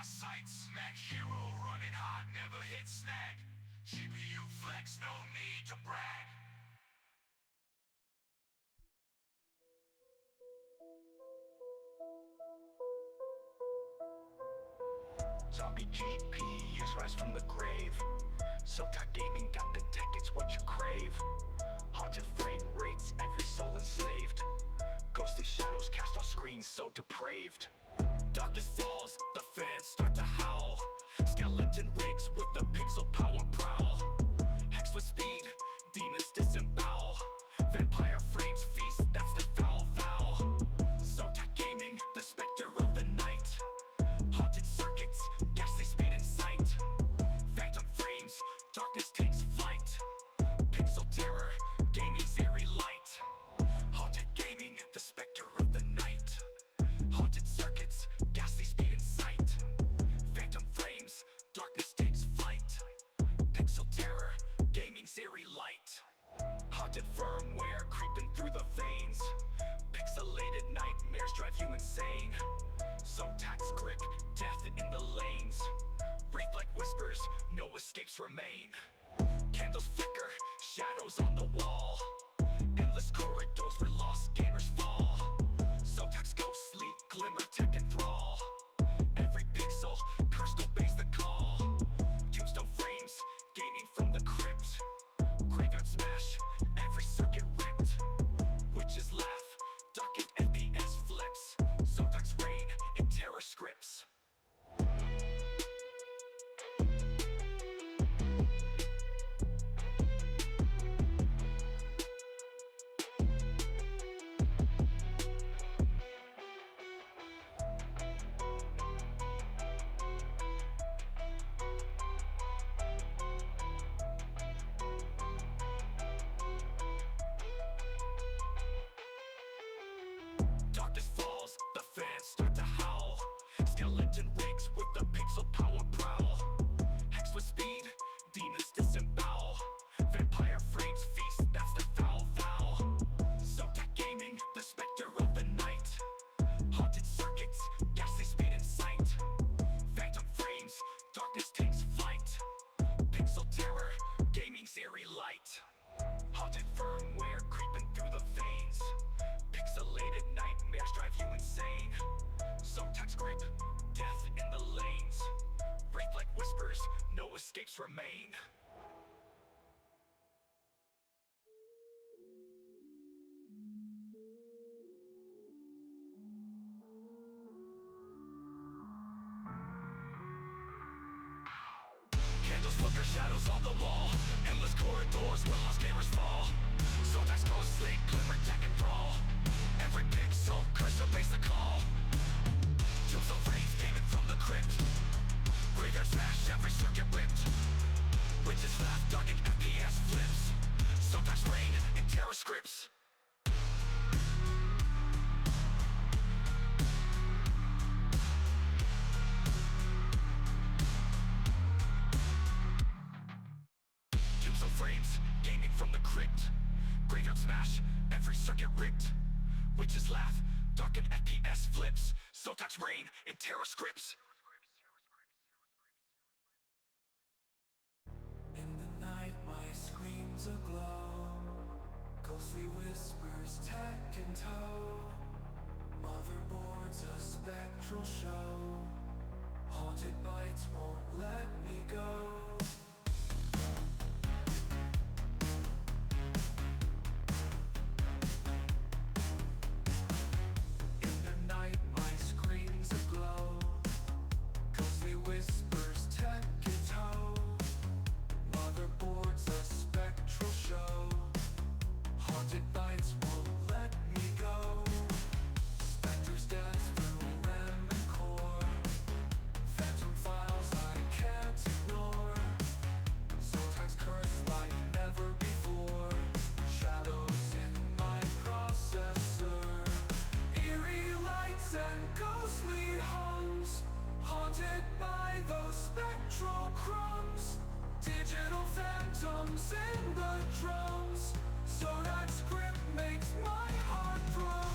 sight, smack hero running hot, never hit snag. GPU flex, no need to brag. Zombie GPUs rise from the grave. ZOTAC gaming got the tech, it's what you crave. Haunted frame rates, every soul enslaved. Ghostly shadows cast on screens so depraved. Darkness falls, the fans start to howl. Skeleton rigs with the pixel power prowl. Hex with speed, demons disembowel. Vampire frames feast, that's the foul. ZOTAC gaming, the specter of the night. Haunted circuits, ghastly speed in sight. Phantom frames, darkness takes flight. Pixel terror, gaming's eerie light. Haunted gaming, the specter of the night. Haunted circuits, ghastly speed in sight. Phantom frames, darkness takes flight. Pixel terror, gaming's eerie light. Haunted firmware creeping through the veins. Pixelated nightmares drive you insane. ZOTAC's grip, death in the lanes. Wraith like whispers, no escapes remain. Candles flicker, shadows on the wall. Endless corridors where lost gamers fall. ZOTAC's ghostly glimmer, tech enthrall. Every pixel, cursed obeys the call. Tombstone frames, gaming from the crypt. Graveyard smash, every circuit ripped. Witches laugh, darkened FPS flips. ZOTAC's reign in terror scripts. Darkness falls, the fans start to howl. Skeleton rigs with the pixel power prowl. Hex with speed, demons disembowel. Vampire frames feast, that's the foul. ZOTAC gaming, the specter of the night. Haunted circuits, ghastly speed in sight. Phantom frames, darkness takes flight. Pixel terror, gaming's eerie light. Haunted firmware creeping through the veins. Pixelated nightmares drive you insane. ZOTAC's grip, death in the lanes. Wraith like whispers, no escapes remain. Candles flicker, shadows on the wall. Endless corridors where lost gamers fall. ZOTAC's ghostly glimmer, tech enthrall. Every pixel, curse obeys the call. Tombstone frames, gaming from the crypt. Graveyard smash, every circuit ripped. Witches laugh, darkened FPS flips. ZOTAC's reign in terror scripts. Tombstone frames, gaming from the crypt. Graveyard smash, every circuit ripped. Witches laugh, darkened FPS flips. ZOTAC's reign in terror scripts. In the night my screams aglow. Ghostly whispers, tech in tow. Motherboard's a spectral show. Haunted bites won't let me go. In the night my screams aglow. Ghostly whispers, tech in tow. Motherboard's a spectral show. Haunted bites won't let me go. Specters dance through RAM and core. Phantom files I can't ignore. ZOTAC's curse like never before. Shadows in my processor. Eerie lights and ghostly hums. Haunted by those spectral crumbs. Digital phantoms in the drums. ZOTAC's grip makes my heart drum.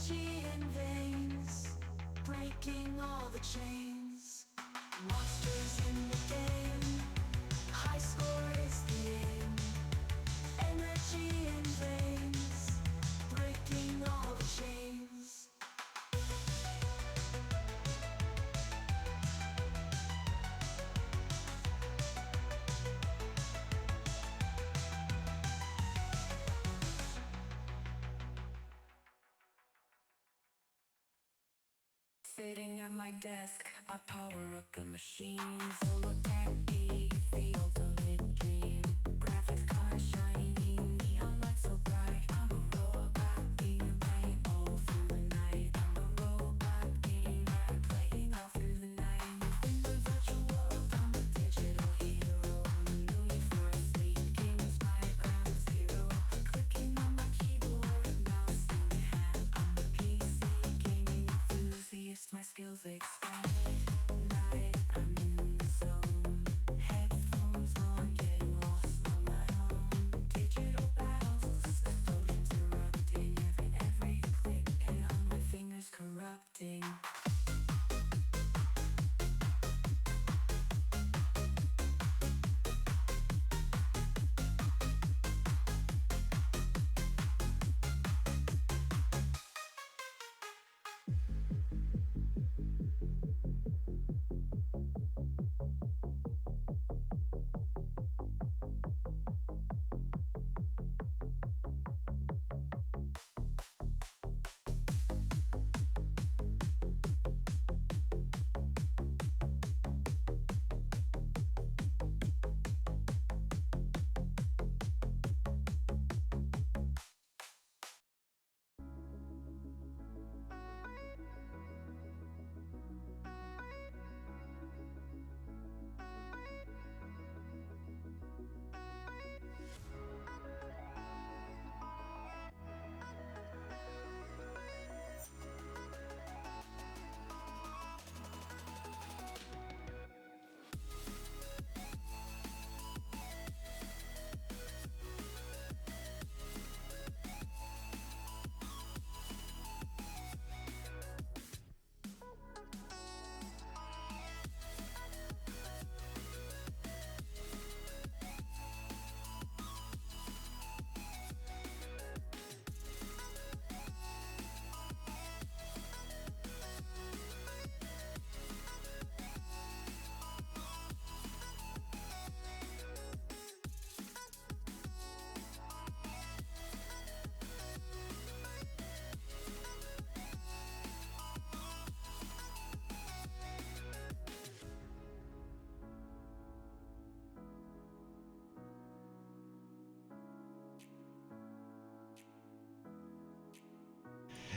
energy in veins, breaking all the chains. Monsters in the game, high score is the aim. Energy in veins, breaking all the chains. Sitting at my desk, I power up the machine. ZOTAC E, the ultimate dream. Graphics card shining, neon lights so bright. I'm a robot being paint all through the night. I'm a robot gamer playing all through the night. In the virtual world, I'm a digital hero. New first lead games, my ground zero. Clicking on my keyboard, mouse in hand. I'm a PC gaming enthusiast, my skills expand. Night, I'm in the zone. Headphones on, getting lost on my own. Digital battles, explosions erupting. Every click, and on my fingers corrupting.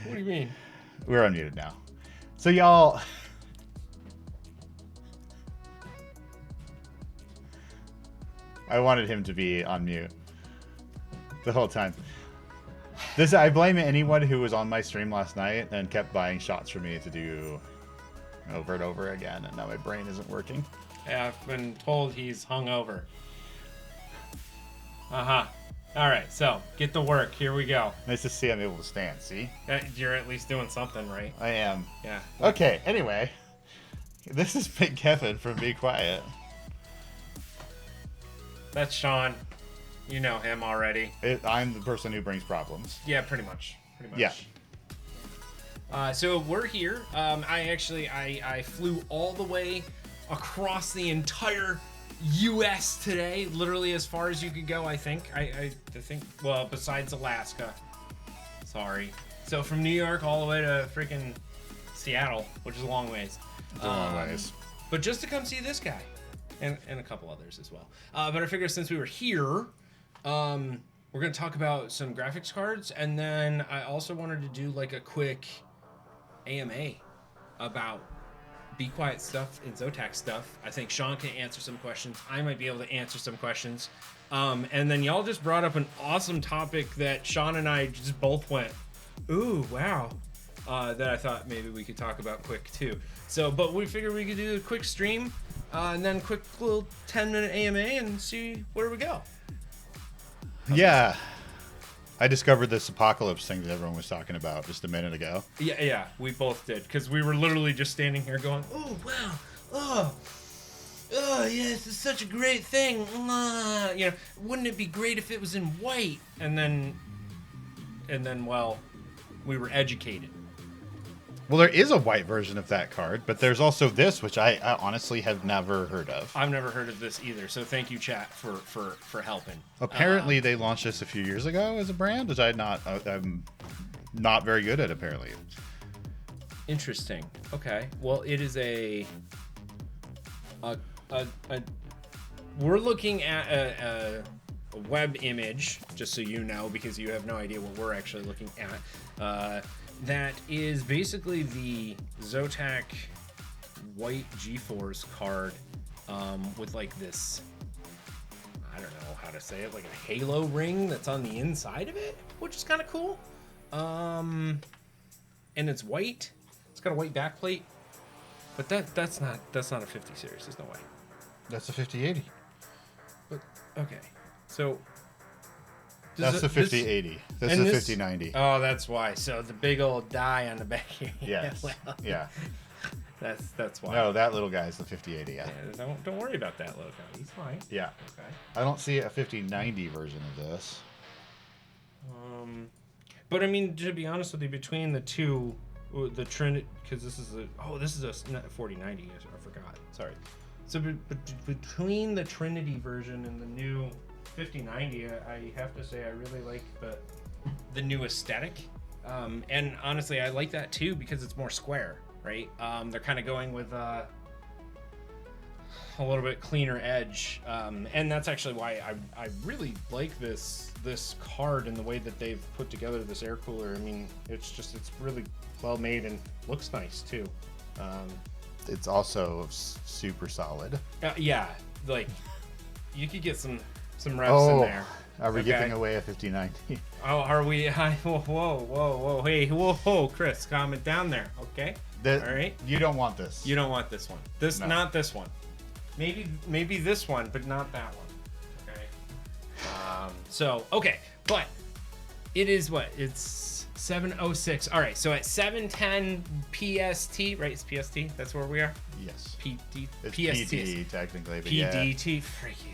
What do you mean? We're unmuted now. So y'all, I wanted him to be on mute the whole time. I blame anyone who was on my stream last night and kept buying shots for me to do over and over again, and now my brain isn't working. Yeah, I've been told he's hungover. Uh-huh. All right, so get to work. Here we go. Nice to see I'm able to stand, see? You're at least doing something, right? I am. Yeah. Okay, anyway. This is BIGKevin from Be Quiet. That's Sean. You know him already. I'm the person who brings problems. Yeah, pretty much. Pretty much. Yeah. So we're here. I flew all the way across the entire U.S. today, literally as far as you could go. I think. I think. Well, besides Alaska. Sorry. So from New York all the way to freaking Seattle, which is a long ways. It's a long ways. But just to come see this guy, and a couple others as well. But I figured since we were here, we're gonna talk about some graphics cards, and then I also wanted to do like a quick AMA about Be Quiet stuff and ZOTAC stuff. I think Sean can answer some questions. I might be able to answer some questions. And then y'all just brought up an awesome topic that Sean and I just both went, ooh, wow. That I thought maybe we could talk about quick too. So, but we figured we could do a quick stream and then quick little 10-minute AMA and see where we go. Yeah. I discovered this apocalypse thing that everyone was talking about just a minute ago. Yeah, we both did, because we were literally just standing here going, "Oh wow, oh yes, it's such a great thing. You know, wouldn't it be great if it was in white?" And then, well, we were educated. Well, there is a white version of that card, but there's also this, which I honestly have never heard of. I've never heard of this either, so thank you, chat, for helping. Apparently, they launched this a few years ago as a brand, which I'm not very good at, apparently. Interesting. Okay. Well, it is a we're looking at a web image, just so you know, because you have no idea what we're actually looking at. That is basically the ZOTAC white GeForce card with like this, I don't know how to say it, like a halo ring that's on the inside of it, which is kind of cool. And it's white. It's got a white backplate, but that's not a 50 series. There's no way. That's a 5080. But okay, so. That's the 5080. This is a 5090. Oh, that's why. So the big old die on the back here. Yes. Well, yeah. That's why. No, that little guy is the 5080. Yeah. Don't worry about that little guy. He's fine. Yeah. Okay. I don't see a 5090 version of this. But I mean, to be honest with you, between the two, the Trinity, because this is a 4090. I forgot. Sorry. So between the Trinity version and the new 5090, I have to say I really like the new aesthetic, and honestly I like that too because it's more square, right? They're kind of going with a little bit cleaner edge, and that's actually why I really like this card and the way that they've put together this air cooler. I mean, it's really well made and looks nice too. It's also super solid. Yeah, like you could get some reps in there. Are we giving away a 5090? Oh, are we? Whoa. Hey, whoa, Chris, calm it down there, okay? All right? You don't want this. You don't want this one. No. Not this one. Maybe this one, but not that one, okay? So, okay, but it is what? It's 7:06. All right, so at 7:10 PST, right? It's PST? That's where we are? Yes. PST. It's PD, technically, but PDT. Freaky.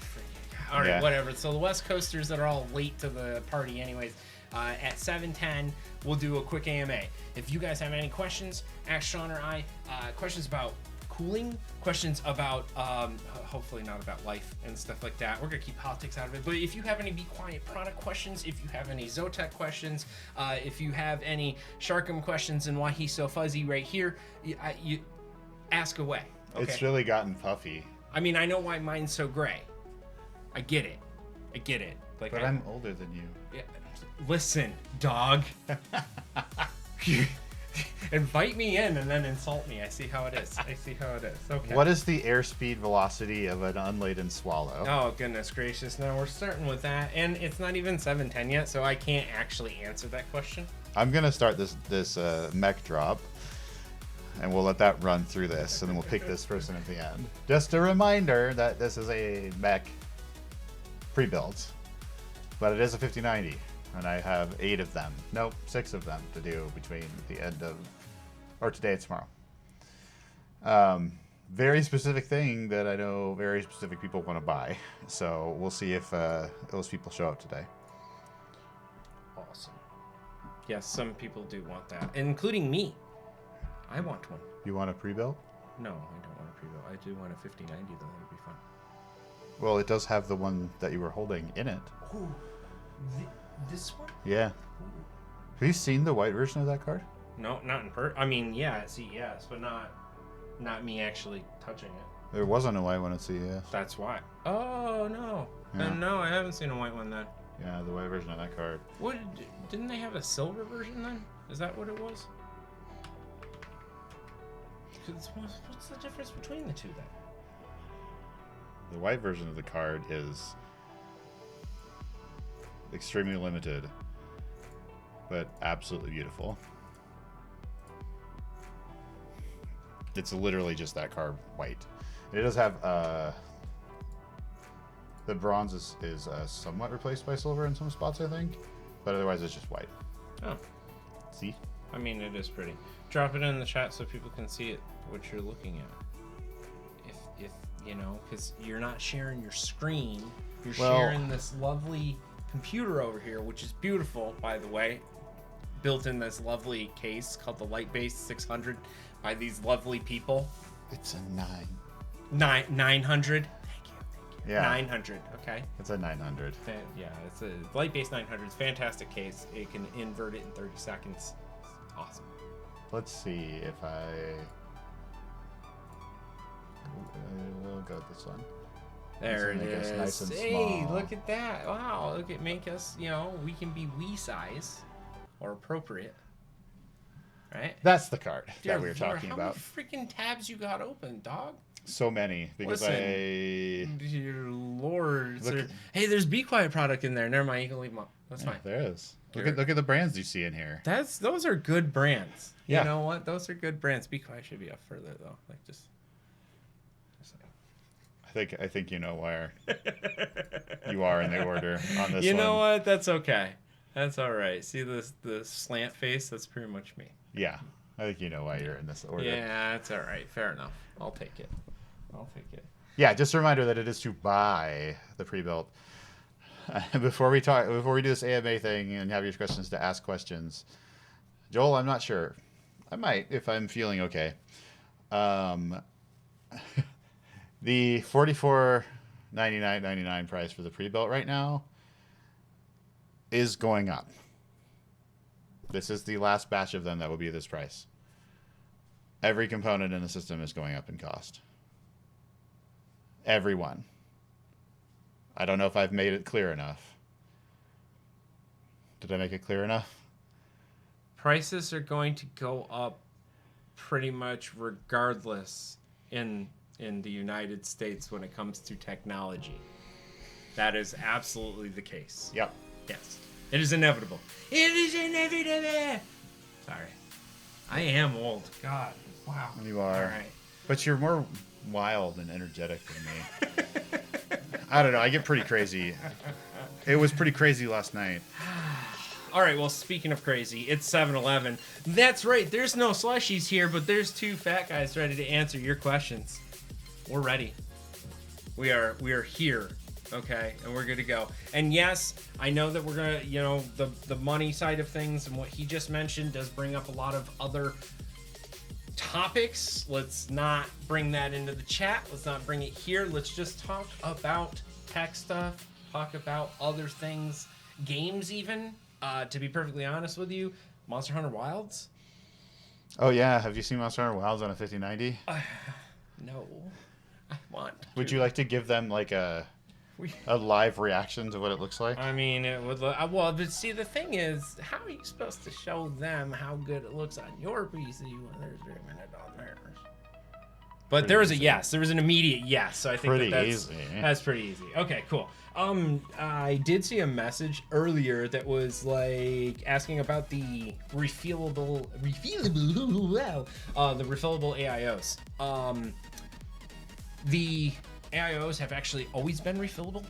All right, Yeah. whatever. So the West Coasters that are all late to the party anyways, at 7:10, we'll do a quick AMA. If you guys have any questions, ask Sean or I, questions about cooling, questions about, hopefully not about life and stuff like that. We're going to keep politics out of it. But if you have any Be Quiet product questions, if you have any ZOTAC questions, if you have any Sharkum questions and why he's so fuzzy right here, you ask away. Okay? It's really gotten puffy. I mean, I know why mine's so gray. I get it. Like, But I'm older than you. Yeah, listen, dog. Invite me in and then insult me. I see how it is. Okay. What is the airspeed velocity of an unladen swallow? Oh, goodness gracious. Now we're starting with that. And it's not even 7:10 yet, so I can't actually answer that question. I'm going to start this mech drop. And we'll let that run through this, and then we'll pick this person at the end. Just a reminder that this is a mech pre-built, but it is a 5090, and I have 6 of them to do between the end of, or today and tomorrow. Very specific thing that I know very specific people want to buy, so we'll see if those people show up today. Awesome. Yes, some people do want that, including me. I want one. You want a pre-built? No, I don't want a pre-built. I do want a 5090 though. That would be fun. Well, it does have the one that you were holding in it. Ooh, this one? Yeah. Have you seen the white version of that card? No, not in I mean, yeah, at CES, but not me actually touching it. There wasn't a white one at CES. That's why. Oh no. Yeah. Then no, I haven't seen a white one then. Yeah, the white version of that card. What? Didn't they have a silver version then? Is that what it was? 'Cause what's the difference between the two then? The white version of the card is extremely limited, but absolutely beautiful. It's literally just that card white. It does have the bronze is somewhat replaced by silver in some spots, I think. but otherwise it's just white. Oh, See? I mean, it is pretty. Drop it in the chat so people can see it, what you're looking at. If you know, because you're not sharing your screen, you're sharing this lovely computer over here, which is beautiful, by the way. Built in this lovely case called the Lightbase 600 by these lovely people. It's a 9. 900. Thank you. Yeah. 900. Okay. It's a 900. Yeah, it's a Lightbase 900. It's a fantastic case. It can invert it in 30 seconds. It's awesome. Let's see if we'll go with this one. There it Make us is. nice and Hey, small. look at that. Wow, look at make us, we can be Wii size or appropriate. Right? That's the card Dear that we were Lord, talking how about. many freaking tabs you got open, dog? So many because Listen, Dear Lord. Look- Hey, there's Be Quiet product in there. Never mind, you can leave them up. That's fine. there is. Look at the brands you see in here. Those are good brands. Yeah. You know what? Those are good brands. Be Quiet should be up further though. Like just like. I think you know where you are in the order on this You one. know what? That's okay. That's all right. See the slant face? That's pretty much me. Yeah. I think you know why you're in this order. Yeah, that's all right. Fair enough. I'll take it. Yeah, just a reminder that it is to buy the pre-built. Before we do this AMA thing and have your questions to ask questions, Joel, I'm not sure. I might if I'm feeling okay. The $44.99 price for the pre-built right now is going up. This is the last batch of them that will be this price. Every component in the system is going up in cost. Everyone. I don't know if I've made it clear enough. Did I make it clear enough? Prices are going to go up pretty much regardless in the United States when it comes to technology. That is absolutely the case. Yep. Yes. It is inevitable. It is inevitable. Sorry. I am old. God. Wow. You are. All right. But you're more wild and energetic than me. I don't know. I get pretty crazy. It was pretty crazy last night. All right, well, speaking of crazy, it's 7-Eleven. That's right. There's no slushies here, but there's two fat guys ready to answer your questions. We're ready. We are here, okay? And we're good to go. And yes, I know that we're going to, the money side of things and what he just mentioned does bring up a lot of other topics. Let's not bring that into the chat. Let's not bring it here. Let's just talk about tech stuff, talk about other things, games even. To be perfectly honest with you, Monster Hunter Wilds? Oh, yeah. Have you seen Monster Hunter Wilds on a 5090? No. I want Would to. you like to give them like a live reaction to what it looks like? I mean, it would look... Well, but see, the thing is, how are you supposed to show them how good it looks on your PC when they're streaming it on theirs? But there was a yes. There was an immediate yes. So I think that's pretty easy. Okay, cool. I did see a message earlier that was like asking about the refillable AIOs. The AIOs have actually always been refillable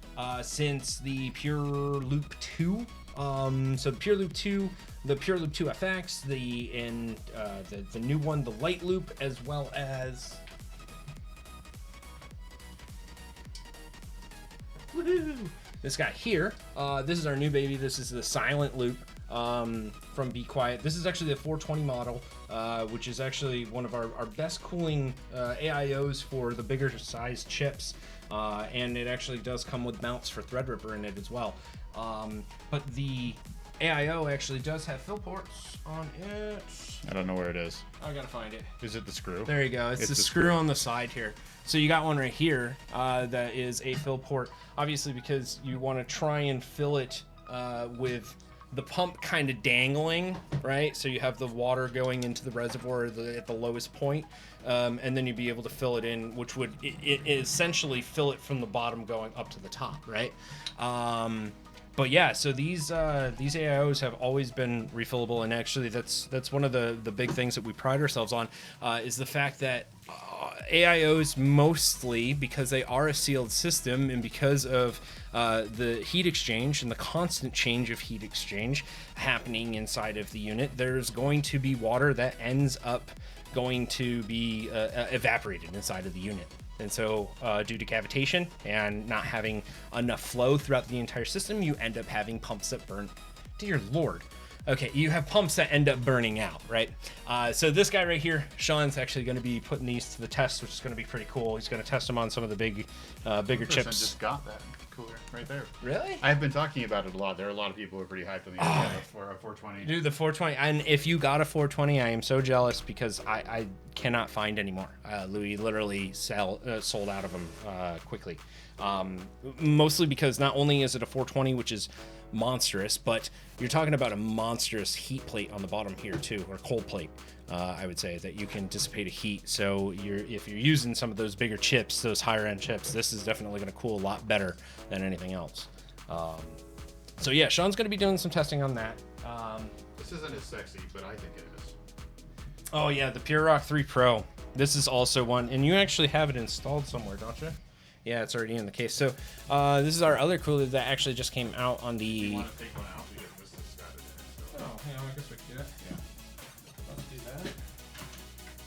since the Pure Loop 2. So the Pure Loop 2, the Pure Loop 2 FX, the new one, the Light Loop, as well as this guy here. This is our new baby. This is the Silent Loop from Be Quiet. This is actually the 420 model, which is actually one of our best cooling AIOs for the bigger size chips. And it actually does come with mounts for Threadripper in it as well. But the AIO actually does have fill ports on it. I don't know where it is. I gotta find it. Is it the screw? There you go. It's the screw on the side here. So you got one right here that is a fill port. Obviously, because you want to try and fill it with the pump kind of dangling, right? So you have the water going into the reservoir at the lowest point, and then you'd be able to fill it in, which would it essentially fill it from the bottom going up to the top, right? But yeah, so these AIOs have always been refillable, and actually that's one of the big things that we pride ourselves on is the fact that AIOs, mostly because they are a sealed system and because of the heat exchange and the constant change of heat exchange happening inside of the unit, there's going to be water that ends up going to be evaporated inside of the unit. And so due to cavitation and not having enough flow throughout the entire system, you end up having pumps that burn. Dear Lord. Okay, you have pumps that end up burning out, right? So this guy right here, Sean's actually going to be putting these to the test, which is going to be pretty cool. He's going to test them on some of the bigger chips. I just got that cooler right there. Really? I've been talking about it a lot. There are a lot of people who are pretty hyped on the idea for a 420. Dude, the 420, and if you got a 420, I am so jealous because I cannot find any more. Louis literally sold out of them quickly. Mostly because not only is it a 420, which is monstrous, but you're talking about a monstrous heat plate on the bottom here too, or cold plate, I would say, that you can dissipate a heat. So if you're using some of those bigger chips, those higher end chips, this is definitely going to cool a lot better than anything else. So yeah, Sean's going to be doing some testing on that. This isn't as sexy, but I think it is. Oh yeah, the Pure Rock 3 Pro. This is also one, and you actually have it installed somewhere, don't you? Yeah, it's already in the case. So this is our other cooler that actually just came out on the... You want to take one out? We get this got it in it. So. Oh, yeah, I guess we can do that. Yeah. Let's do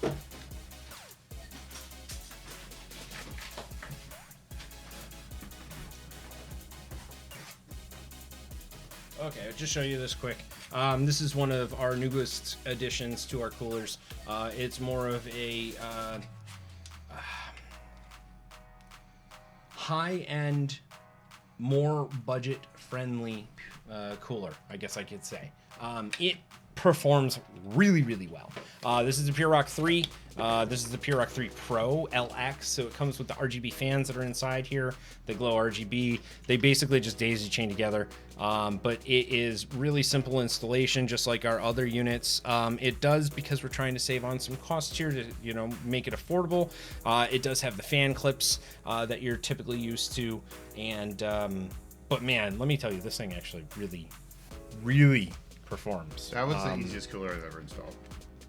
that. Okay, I'll just show you this quick. This is one of our newest additions to our coolers. It's more of a high-end, more budget-friendly cooler, I guess I could say. It performs really, really well. This is the Pure Rock 3. This is the Pure Rock 3 Pro LX, so it comes with the RGB fans that are inside here. They glow RGB. They basically just daisy chain together, but it is really simple installation, just like our other units. It does, because we're trying to save on some costs here to, make it affordable. It does have the fan clips that you're typically used to, and but man, let me tell you, this thing actually really, really performs. That was the easiest cooler I've ever installed.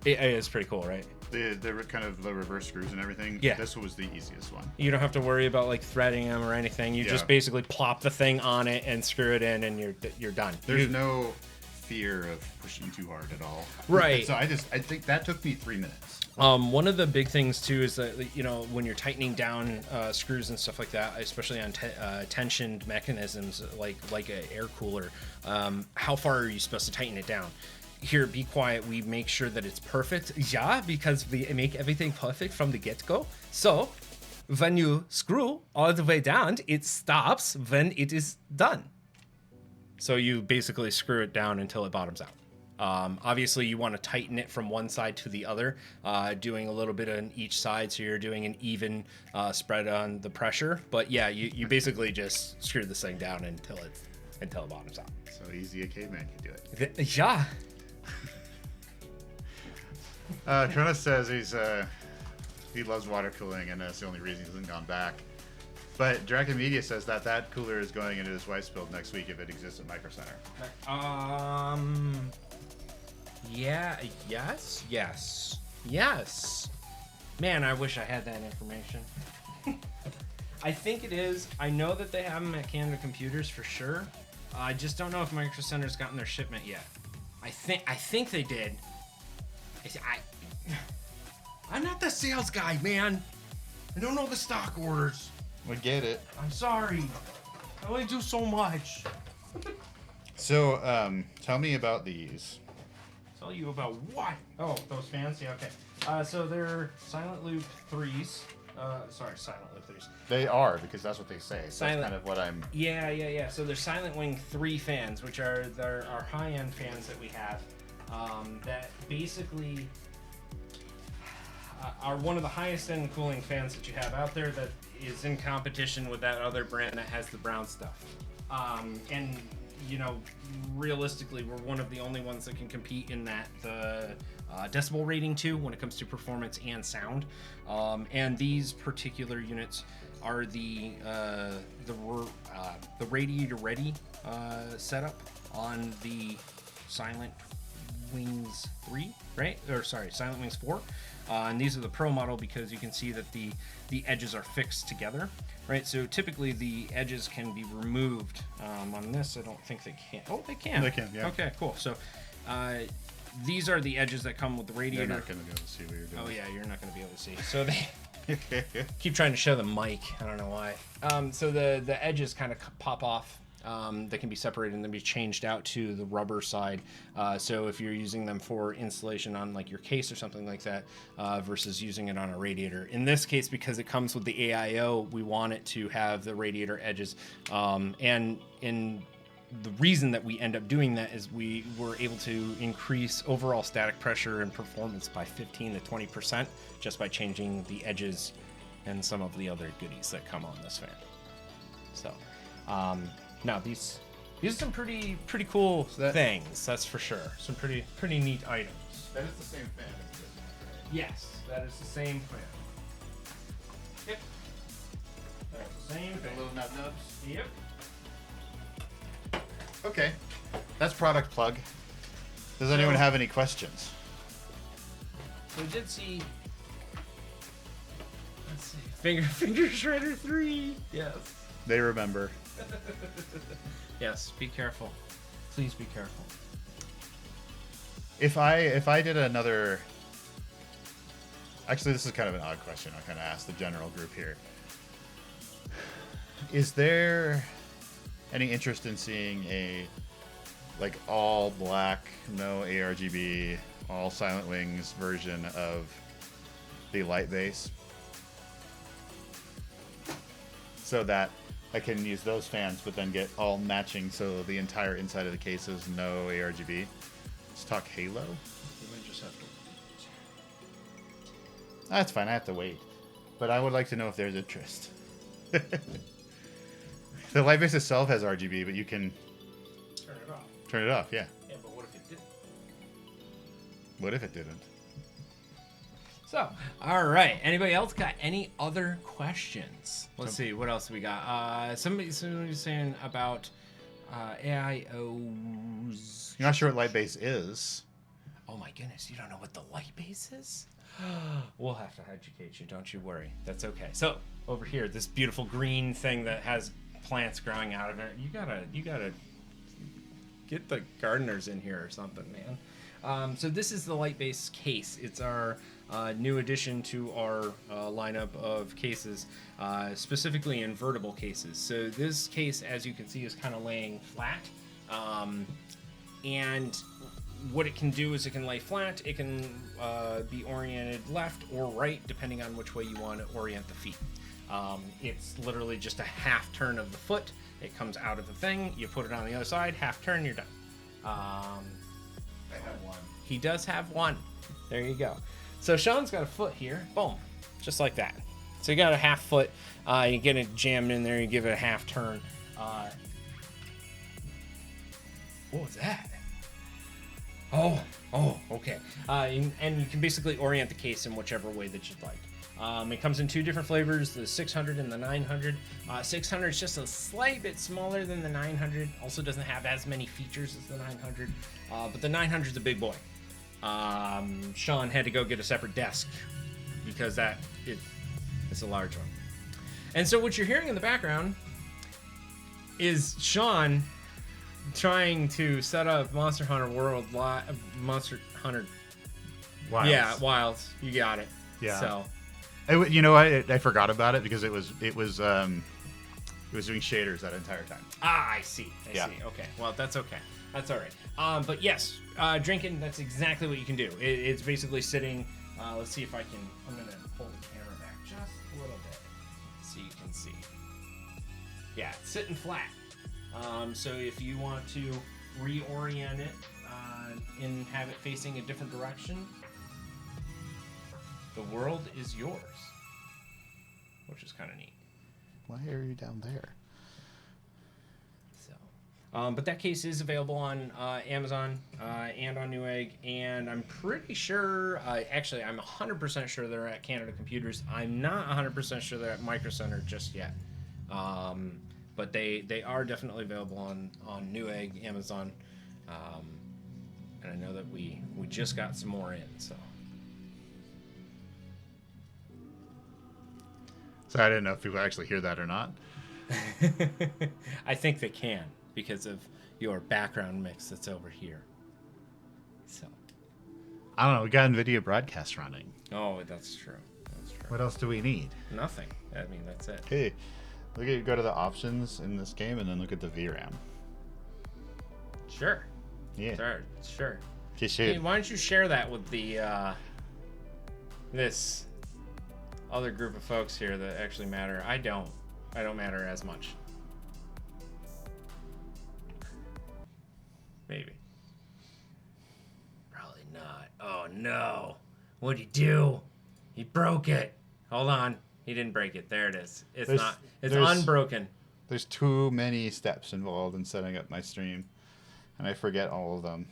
It is pretty cool, right? The kind of the reverse screws and everything. Yeah. This was the easiest one. You don't have to worry about like threading them or anything. You just basically plop the thing on it and screw it in, and you're done. There's no fear of pushing too hard at all. Right. So I think that took me 3 minutes. One of the big things too is that when you're tightening down screws and stuff like that, especially on tensioned mechanisms like an air cooler, how far are you supposed to tighten it down? Here at Be Quiet, we make sure that it's perfect. Yeah, because we make everything perfect from the get-go. So when you screw all the way down, it stops when it is done. So you basically screw it down until it bottoms out. Obviously, you want to tighten it from one side to the other, doing a little bit on each side, so you're doing an even spread on the pressure. But yeah, you basically just screw this thing down until it bottoms out. So easy a caveman can do it. Yeah. Trina says he loves water cooling, and that's the only reason he hasn't gone back. But Draken Media says that cooler is going into his wife's build next week if it exists at Micro Center. Yeah. Yes. Man, I wish I had that information. I think it is. I know that they have them at Canada Computers for sure. I just don't know if Micro Center's gotten their shipment yet. I think they did. I'm not the sales guy, man. I don't know the stock orders. We get it. I'm sorry. I only do so much. So, tell me about these. Tell you about what? Oh, those fans? Yeah, okay. So they're Silent Loop 3s. Silent Loop 3s. They are, because that's what they say. So that's kind of what I'm... Yeah. So they're Silent Wing 3 fans, which are our high-end fans that we have. That basically are one of the highest end cooling fans that you have out there, that is in competition with that other brand that has the brown stuff. And realistically, we're one of the only ones that can compete in that the decibel rating too, when it comes to performance and sound. And these particular units are the the radiator ready setup on the Silent Wings 3, right? Or sorry, Silent Wings 4. And these are the Pro model because you can see that the edges are fixed together, right? So typically the edges can be removed. On this, I don't think they can. Oh, they can. They can, yeah. Okay, cool. So these are the edges that come with the radiator. They're not going to be able to see what you're doing. Oh yeah, you're not going to be able to see. So they keep trying to show the mic. I don't know why. So the edges kind of pop off. They can be separated and then be changed out to the rubber side. So if you're using them for installation on like your case or something like that, versus using it on a radiator. In this case, because it comes with the AIO, we want it to have the radiator edges. And in the reason that we end up doing that is we were able to increase overall static pressure and performance by 15 to 20% just by changing the edges and some of the other goodies that come on this fan. So, now these are some pretty cool things, that's for sure. Some pretty neat items. That is the same fan as this one, right? Yes, that is the same fan. Yep. That's the same The thing. little nubs. Yep. Okay. That's product plug. Does anyone have any questions? So we did see. Let's see. Finger Shredder 3. Yes. They remember. Yes. Be careful. Please be careful. If I did another, actually, this is kind of an odd question. I kind of asked the general group here. Is there any interest in seeing a like all black, no ARGB, all Silent Wings version of the light base, so that I can use those fans, but then get all matching, so the entire inside of the case is no ARGB? Let's talk Halo. You might just have to. That's fine. I have to wait, but I would like to know if there's interest. The light base itself has RGB, but you can Turn it off. turn it off. Yeah. Yeah, but what if it didn't? What if it didn't? So, all right. Anybody else got any other questions? Let's see. What else we got? Somebody's saying about AIOs. You're not sure what light base is. Oh my goodness, you don't know what the light base is? We'll have to educate you. Don't you worry. That's okay. So over here, this beautiful green thing that has plants growing out of it. You gotta get the gardeners in here or something, man. So this is the light base case. It's our new addition to our lineup of cases, specifically invertible cases. So this case, as you can see, is kind of laying flat. And what it can do is it can lay flat. It can be oriented left or right, depending on which way you want to orient the feet. It's literally just a half turn of the foot. It comes out of the thing. You put it on the other side, half turn, you're done. I have one. He does have one. There you go. So Sean's got a foot here. Boom. Just like that. So you got a half foot. You get it jammed in there. You give it a half turn. What was that? Oh, okay. And you can basically orient the case in whichever way that you'd like. It comes in two different flavors, the 600 and the 900. 600 is just a slight bit smaller than the 900. Also doesn't have as many features as the 900. But the 900 is a big boy. Sean had to go get a separate desk because it's a large one. And so what you're hearing in the background is Sean trying to set up Monster Hunter World Monster Hunter Wilds. Yeah, Wilds. You got it. Yeah. So You know, I forgot about it because it was doing shaders that entire time. I see. I Yeah. see. Okay. Well, that's okay. That's all right. But yes, drinking. That's exactly what you can do. It's basically sitting. Let's see if I can. I'm gonna pull the camera back just a little bit so you can see. Yeah, it's sitting flat. So if you want to reorient it and have it facing a different direction, the world is yours, which is kind of neat. Why are you down there? So, but that case is available on Amazon and on Newegg, and I'm pretty sure, actually, I'm 100% sure they're at Canada Computers. I'm not 100% sure they're at Micro Center just yet. but they are definitely available on Newegg, Amazon, and I know that we just got some more in. So I didn't know if people actually hear that or not. I think they can because of your background mix that's over here. So I don't know. We got NVIDIA broadcast running. oh, that's true. That's true. What else do we need? Nothing. I mean, that's it. Hey, go to the options in this game and then look at the VRAM. Sure. Yeah. Sure. Just Hey, shoot. why don't you share that with the this other group of folks here that actually matter? I don't matter as much. Maybe. Probably not. Oh no. What'd he do? He broke it. Hold on. He didn't break it. There it is. It's not. It's unbroken. There's too many steps involved in setting up my stream, and I forget all of them.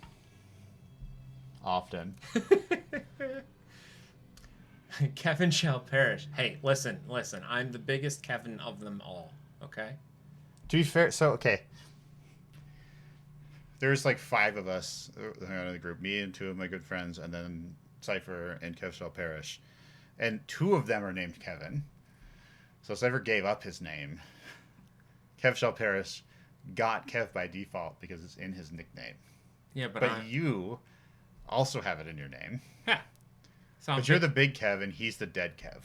Often. Kevin shall perish. Hey, listen. I'm the biggest Kevin of them all. Okay. To be fair, so okay. There's like 5 of us in the group, me and 2 of my good friends, and then Cypher and Kev Shall Perish. And 2 of them are named Kevin. So Cypher gave up his name. Kev Shall Perish got Kev by default because it's in his nickname. Yeah, But you also have it in your name. Yeah. But you're the big Kev and he's the dead Kev.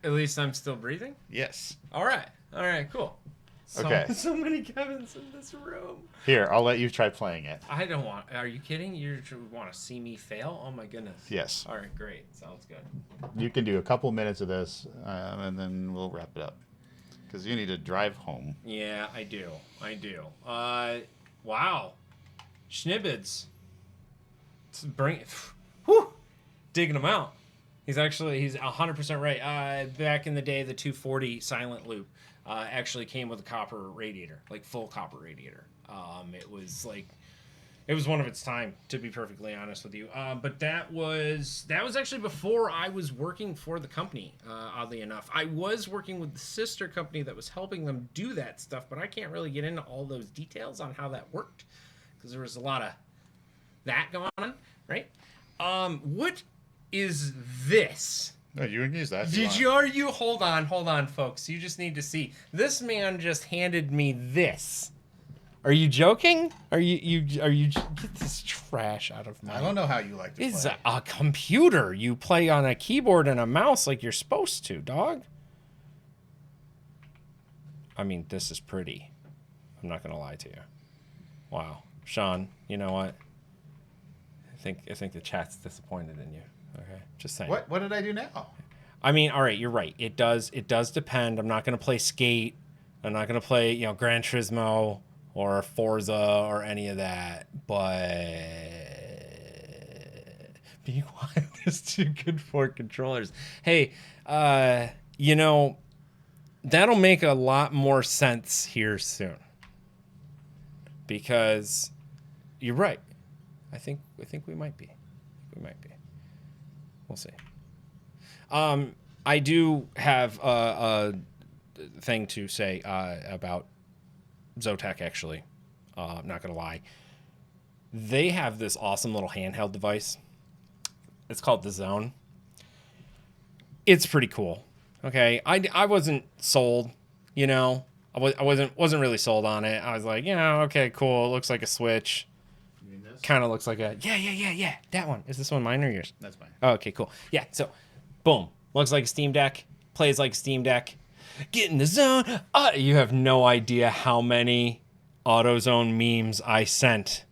At least I'm still breathing? Yes. All right, cool. Okay. So many Kevins in this room. Here, I'll let you try playing it. I don't want... Are you kidding? You want to see me fail? Oh, my goodness. Yes. All right, great. Sounds good. You can do a couple minutes of this, and then we'll wrap it up. Because you need to drive home. Yeah, I do. Wow. Schnibbits. Whew. Digging them out. He's 100% right. Back in the day, the 240 silent loop actually came with a copper radiator, like full copper radiator. It was one of its time, to be perfectly honest with you. But that was actually before I was working for the company. Oddly enough, I was working with the sister company that was helping them do that stuff, but I can't really get into all those details on how that worked because there was a lot of that going on, right? What is this? No, you can use that. Hold on, folks. You just need to see. This man just handed me this. Are you joking? Are you get this trash out of my... I don't know how you like to It's play. a computer. You play on a keyboard and a mouse like you're supposed to, dog. I mean, this is pretty. I'm not gonna lie to you. Wow. Sean, you know what? I think the chat's disappointed in you. Okay, just saying. What did I do now? I mean, all right, you're right. It does depend. I'm not gonna play Skate. I'm not gonna play Gran Turismo or Forza or any of that. But be quiet. There's too good for controllers. Hey, that'll make a lot more sense here soon. Because you're right. I think we might be. We'll see. I do have a thing to say about ZOTAC, actually. I'm not going to lie. They have this awesome little handheld device. It's called the Zone. It's pretty cool. Okay. I wasn't sold, I wasn't really sold on it. I was like, okay, cool. It looks like a Switch. Kind of looks like a yeah. That one. Is this one mine or yours? That's mine. Oh, okay, cool. Yeah, so boom. Looks like a Steam Deck. Plays like a Steam Deck. Get in the zone. You have no idea how many AutoZone memes I sent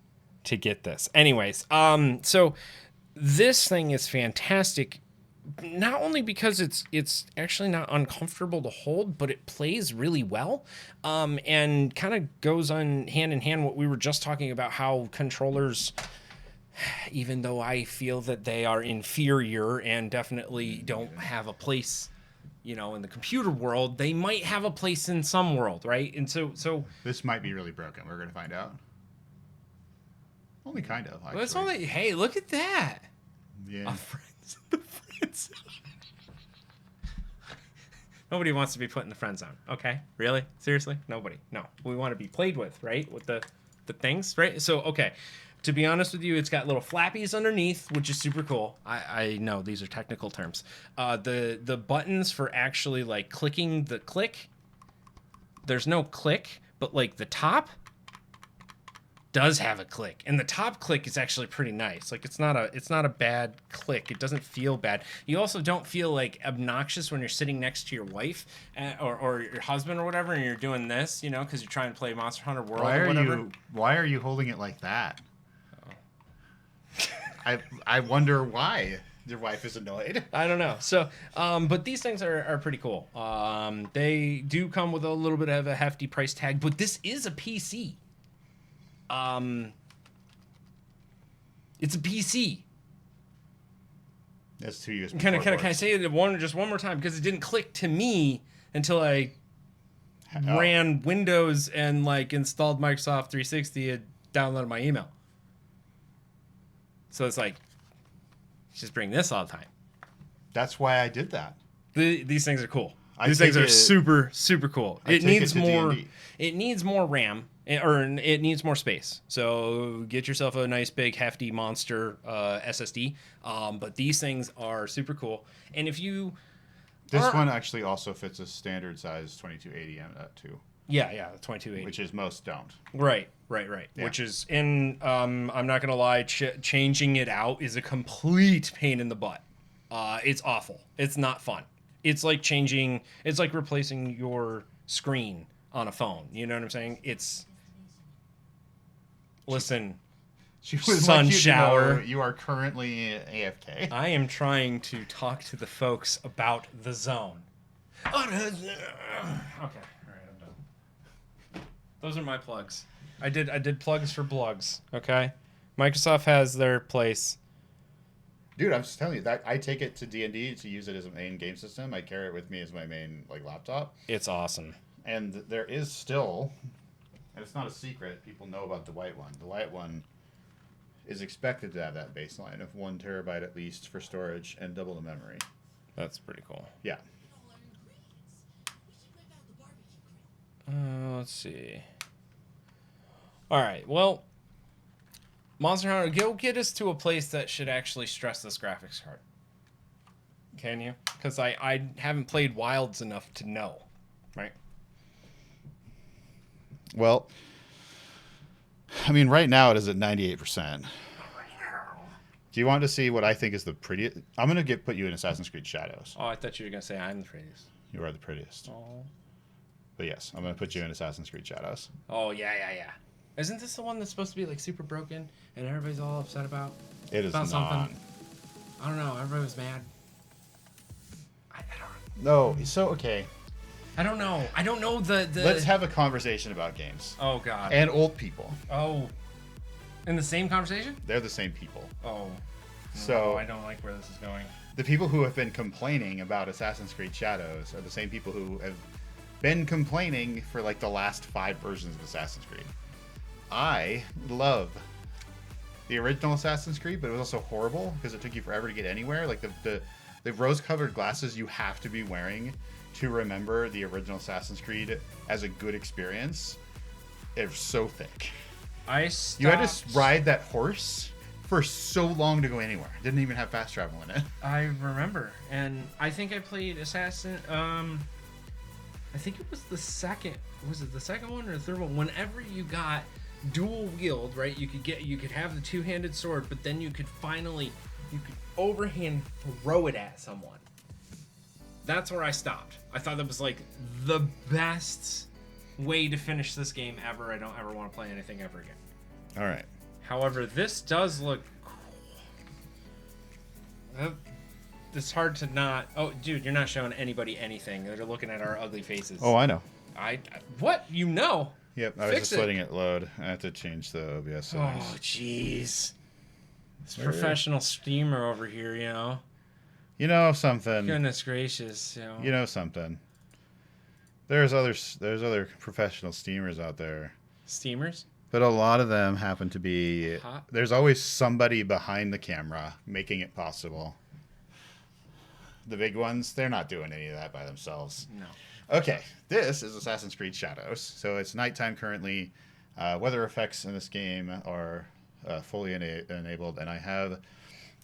to get this. Anyways, so this thing is fantastic. Not only because it's actually not uncomfortable to hold, but it plays really well, and kind of goes on hand in hand what we were just talking about, how controllers, even though I feel that they are inferior and definitely don't have a place, in the computer world, they might have a place in some world, right? And so This might be really broken. We're going to find out. Only kind of, actually. that's only. Hey, look at that. Yeah. The friends. Nobody wants to be put in the friend zone. Okay, really? Seriously? Nobody. No. We want to be played with, right? With the things, right? So, okay. To be honest with you, it's got little flappies underneath, which is super cool. I know these are technical terms. The buttons for actually like clicking the click, there's no click, but like the top does have a click, and the top click is actually pretty nice. Like it's not a bad click. It doesn't feel bad. You also don't feel like obnoxious when you're sitting next to your wife or your husband or whatever, and you're doing this, you know, because you're trying to play Monster Hunter World or whatever. Why are you holding it like that? I wonder why your wife is annoyed. I don't know. So, but these things are pretty cool. They do come with a little bit of a hefty price tag, but this is a PC. It's a PC. That's 2 USB. Can I say it one more time, because it didn't click to me until I ran Windows and like installed Microsoft 360 and downloaded my email. So it's like, just bring this all the time. That's why I did that. These things are cool. These things are super, super cool. It needs more. It needs more RAM, or it needs more space. So get yourself a nice big hefty monster SSD. But these things are super cool. And if you, this one actually also fits a standard size 2280 M.2. Yeah, 2280. Which is most don't. Right. Yeah. Which is I'm not gonna lie, changing it out is a complete pain in the butt. It's awful. It's not fun. It's like replacing your screen on a phone. You know what I'm saying? Listen, She would sun like you shower. To know you are currently AFK. I am trying to talk to the folks about the zone. Okay, all right, I'm done. Those are my plugs. I did plugs for blogs. Okay, Microsoft has their place. Dude, I'm just telling you that I take it to D&D to use it as a main game system. I carry it with me as my main laptop. It's awesome. And there is still, and it's not a secret, people know about the white one. The white one is expected to have that baseline of 1 terabyte at least for storage and double the memory. That's pretty cool. Yeah. Let's see. All right. Well, Monster Hunter, go get us to a place that should actually stress this graphics card. Can you? Because I haven't played Wilds enough to know, right? Well, I mean, right now it is at 98%. Do you want to see what I think is the prettiest? I'm going to put you in Assassin's Creed Shadows. Oh, I thought you were going to say I'm the prettiest. You are the prettiest. Oh. But yes, I'm going to put you in Assassin's Creed Shadows. Oh, yeah. Isn't this the one that's supposed to be like super broken and everybody's all upset about? It is about not. Something? I don't know. Everybody was mad. I don't No, so okay. I don't know. I don't know the... Let's have a conversation about games. Oh, God. And old people. Oh. In the same conversation? They're the same people. Oh. So No, I don't like where this is going. The people who have been complaining about Assassin's Creed Shadows are the same people who have been complaining for like the last 5 versions of Assassin's Creed. I love the original Assassin's Creed, but it was also horrible because it took you forever to get anywhere. Like the rose-colored glasses you have to be wearing to remember the original Assassin's Creed as a good experience. They're so thick. You had to ride that horse for so long to go anywhere. Didn't even have fast travel in it. I remember, and I think I played Assassin. I think it was the second. Was it the second one or the third one? Whenever you got dual wield, right? You could have the two-handed sword, but then you could overhand throw it at someone. That's where I stopped. I thought that was like the best way to finish this game ever. I don't ever want to play anything ever again. All right. However, this does look... It's hard to not... Oh, dude, you're not showing anybody anything. They're looking at our ugly faces. Oh, I know. What? You know? Yep, I was just letting it load. I have to change the OBS settings. Oh, jeez. This professional streamer over here, you know? You know something. Goodness gracious, you know. You know something. There's other professional steamers out there. Steamers? But a lot of them happen to be... Hot? There's always somebody behind the camera making it possible. the big ones, they're not doing any of that by themselves. No. Okay, this is Assassin's Creed Shadows. So it's nighttime currently. Weather effects in this game are fully enabled, and I have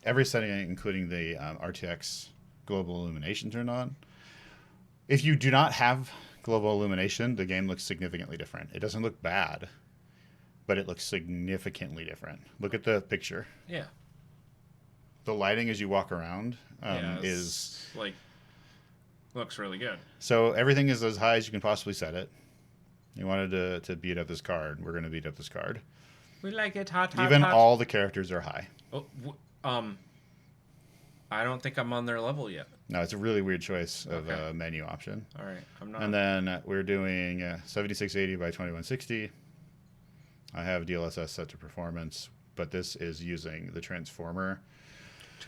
every setting, including the RTX global illumination, turned on. If you do not have global illumination, the game looks significantly different. It doesn't look bad, but it looks significantly different. Look at the picture. Yeah. The lighting as you walk around It's is like looks really good. so everything is as high as you can possibly set it. You wanted to beat up this card. We're going to beat up this card. We like it hot. Even all the characters are high. Oh, I don't think I'm on their level yet. No, it's a really weird choice of Okay. a menu option. All right, I'm not. And then we're doing 7680 by 2160. I have DLSS set to performance, but this is using the Transformer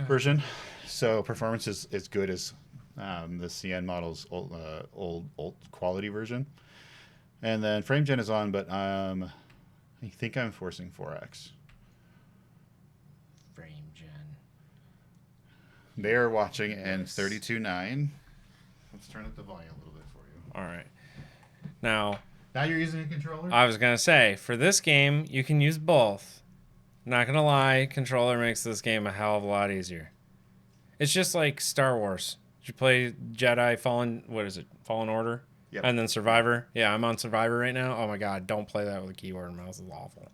version. So performance is as good as the CN model's old quality version. And then frame gen is on, but I think I'm forcing 4x. Frame gen. They are watching in Yes. 32.9. Let's turn up the volume a little bit for you. All right. Now, Now you're using a controller? I was gonna say for this game you can use both. Not gonna lie, controller makes this game a hell of a lot easier. It's just like Star Wars. Did you play Jedi Fallen? What is it? Fallen Order? Yep. And then Survivor. Yeah, I'm on Survivor right now. Oh my god, don't play that with a keyboard and mouse. It's awful.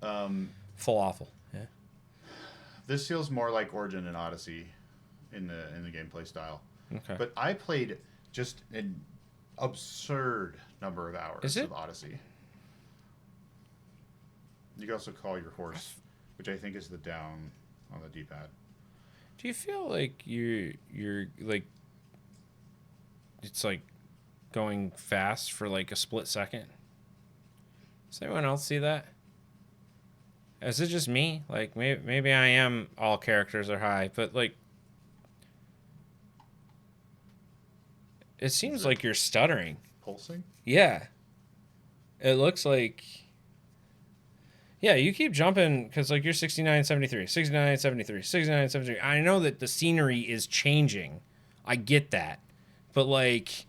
Full awful. Yeah. This feels more like Origin and Odyssey in the gameplay style. Okay. But I played just an absurd number of hours Is it? of Odyssey. You can also call your horse, which I think is the down on the D-pad. Do you feel like you're like it's like going fast for like a split second? Does anyone else see that? Is it just me? Like maybe I am all characters are high, but like it seems like you're stuttering. Pulsing? Yeah. It looks like yeah, you keep jumping because like you're 69.73, 69.73, 69.73. I know that the scenery is changing. I get that. But like